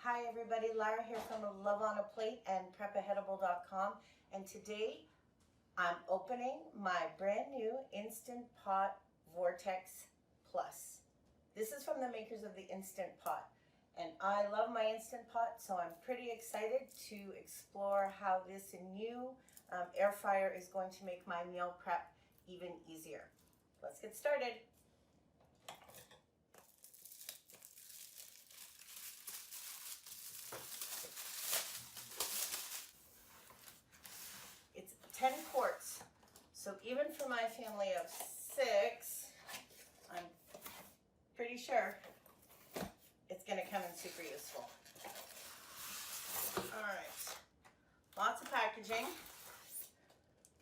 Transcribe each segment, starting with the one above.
Hi everybody, Lara here from Love on a Plate and prepaheadable.com, and today I'm opening my brand new Instant Pot Vortex Plus. This is from the makers of the Instant Pot, and I love my Instant Pot, so I'm pretty excited to explore how this new air fryer is going to make my meal prep even easier. Let's get started. It's 10 quarts, so even for my family of 6, I'm pretty sure it's going to come in super useful. All right, lots of packaging.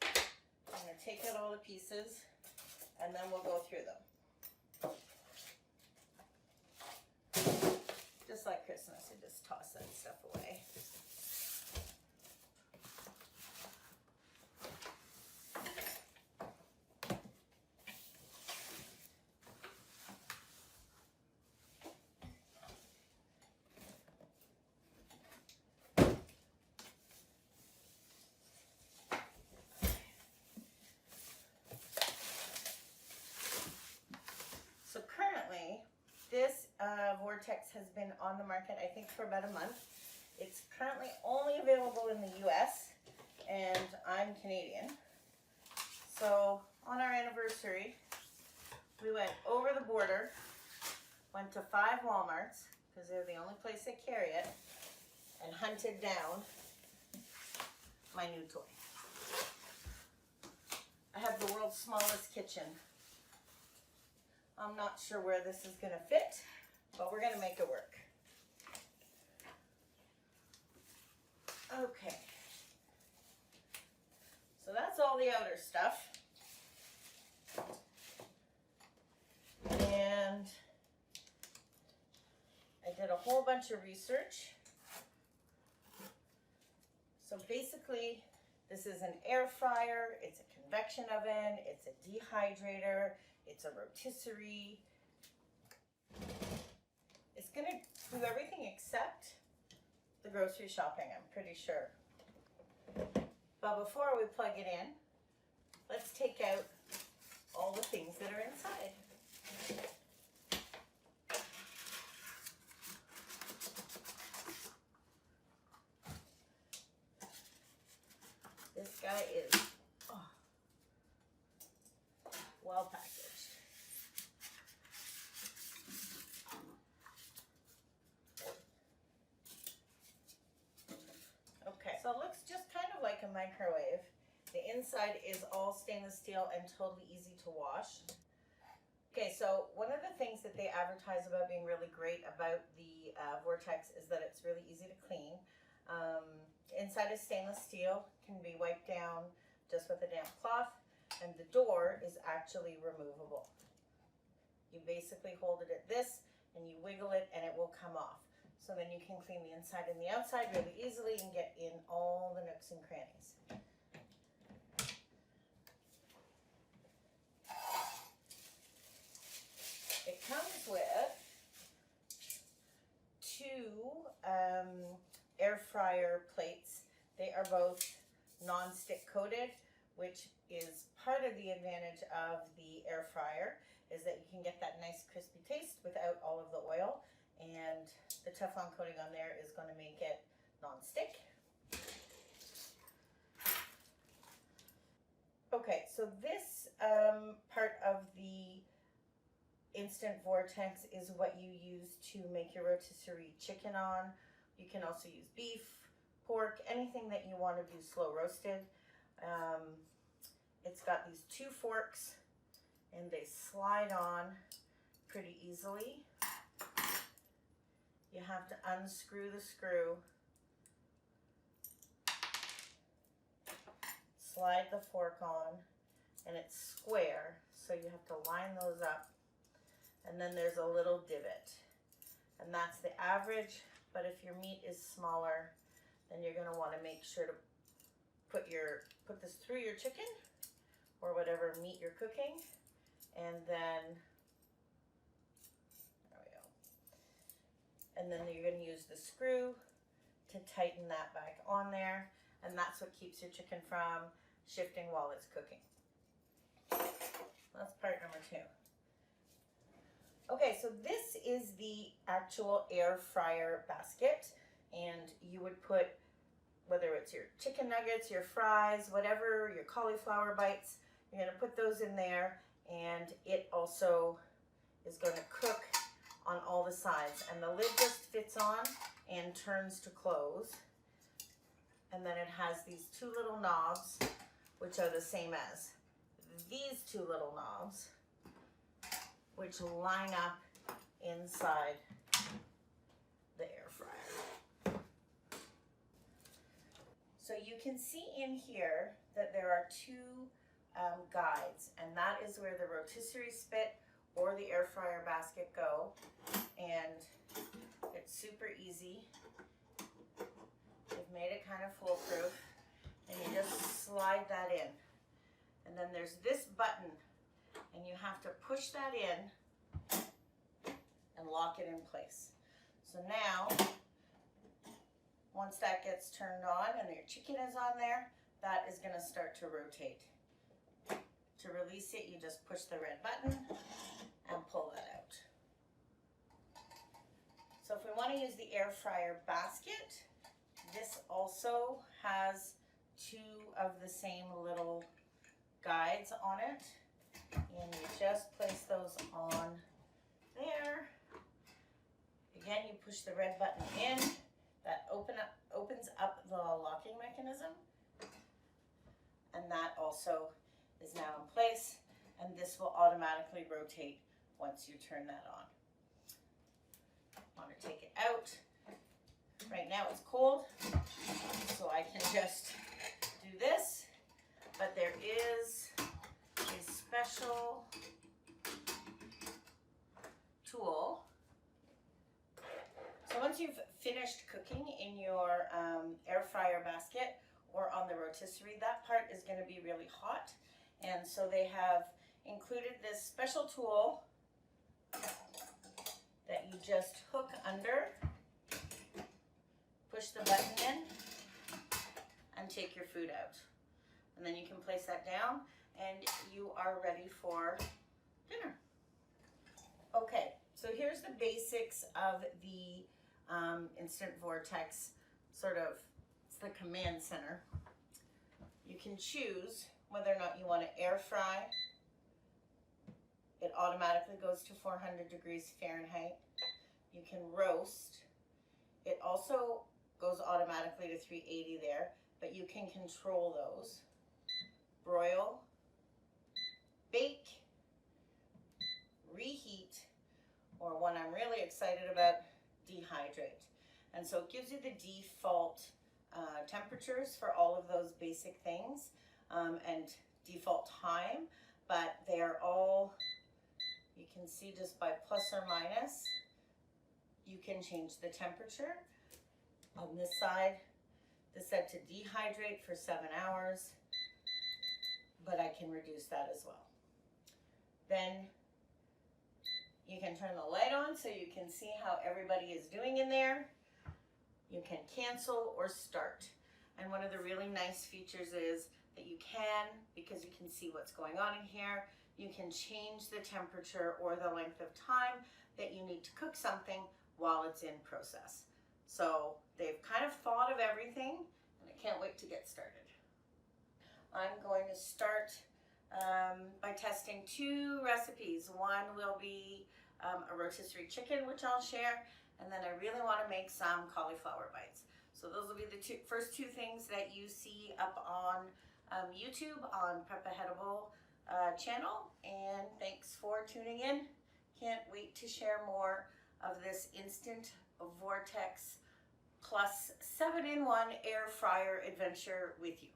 I'm going to take out all the pieces and then we'll go through them. Just like Christmas, you just toss that stuff away. So currently, this Vortex has been on the market, I think, for about a month. It's currently only available in the US, and I'm Canadian. So on our anniversary, we went over the border, went to 5 Walmarts, because they're the only place that carry it, and hunted down my new toy. I have the world's smallest kitchen. I'm not sure where this is going to fit, but we're going to make it work. Okay. So that's all the outer stuff. And I did a whole bunch of research. So basically, this is an air fryer, it's a convection oven, it's a dehydrator, it's a rotisserie. It's gonna do everything except the grocery shopping, I'm pretty sure. But before we plug it in, let's take out all the things that are inside. This guy is well packaged. Okay, so it looks just kind of like a microwave. The inside is all stainless steel and totally easy to wash. Okay, so one of the things that they advertise about being really great about the Vortex is that it's really easy to clean. Inside is stainless steel, can be wiped down just with a damp cloth, and the door is actually removable. You basically hold it at this and you wiggle it and it will come off. So then you can clean the inside and the outside really easily and get in all the nooks and crannies. It comes with 2 air fryer plates. They are both non-stick coated, which is part of the advantage of the air fryer, is that you can get that nice crispy taste without all of the oil, and the Teflon coating on there is going to make it non-stick. Okay, so this part of the Instant Vortex is what you use to make your rotisserie chicken on. You can also use beef, pork, anything that you want to do slow roasted. It's got these 2 forks and they slide on pretty easily. You have to unscrew the screw, slide the fork on, and it's square, so you have to line those up. And then there's a little divot, and that's the average, but if your meat is smaller, then you're going to want to make sure to put this through your chicken or whatever meat you're cooking, and then there we go. and then you're going to use the screw to tighten that back on there, and that's what keeps your chicken from shifting while it's cooking. That's part number 2. Okay, so this is the actual air fryer basket, and you would put, whether it's your chicken nuggets, your fries, whatever, your cauliflower bites, you're going to put those in there, and it also is going to cook on all the sides, and the lid just fits on and turns to close, and then it has these 2 little knobs, which are the same as these 2 little knobs, which line up inside the air fryer. So you can see in here that there are 2 guides, and that is where the rotisserie spit or the air fryer basket go, and it's super easy. They've made it kind of foolproof, and you just slide that in, and then there's this button, and you have to push that in and lock it in place. So now, once that gets turned on and your chicken is on there, that is going to start to rotate. To release it, you just push the red button and pull that out. So if we want to use the air fryer basket, this also has 2 of the same little guides on it, and you just place those on there. Again, you push the red button in, that opens up the locking mechanism, and that also is now in place, and this will automatically rotate once you turn that on. I want to take it out. Right now it's cold, so I can just do this, but there is a special tool. So once you've finished cooking in your air fryer basket or on the rotisserie, that part is going to be really hot, and so they have included this special tool that you just hook under, push the button in, and take your food out. And then you can place that down, and you are ready for dinner. Okay, so here's the basics of the Instant Vortex, sort of, it's the command center. You can choose whether or not you want to air fry. It automatically goes to 400 degrees Fahrenheit. You can roast. It also goes automatically to 380 there, but you can control those. Broil, bake, reheat, or one I'm really excited about, dehydrate. And so it gives you the default temperatures for all of those basic things and default time, but they are all, you can see just by plus or minus, you can change the temperature. On this side, this said to dehydrate for 7 hours, but I can reduce that as well. Then you can turn the light on so you can see how everybody is doing in there. You can cancel or start. And one of the really nice features is that you can, because you can see what's going on in here, you can change the temperature or the length of time that you need to cook something while it's in process. So they've kind of thought of everything, and I can't wait to get started. I'm going to start by testing 2 recipes. One will be a rotisserie chicken, which I'll share, and then I really want to make some cauliflower bites. So those will be the first two things that you see up on YouTube on prepaheadable channel. And thanks for tuning in. Can't wait to share more of this Instant Vortex Plus 7-in-1 air fryer adventure with you.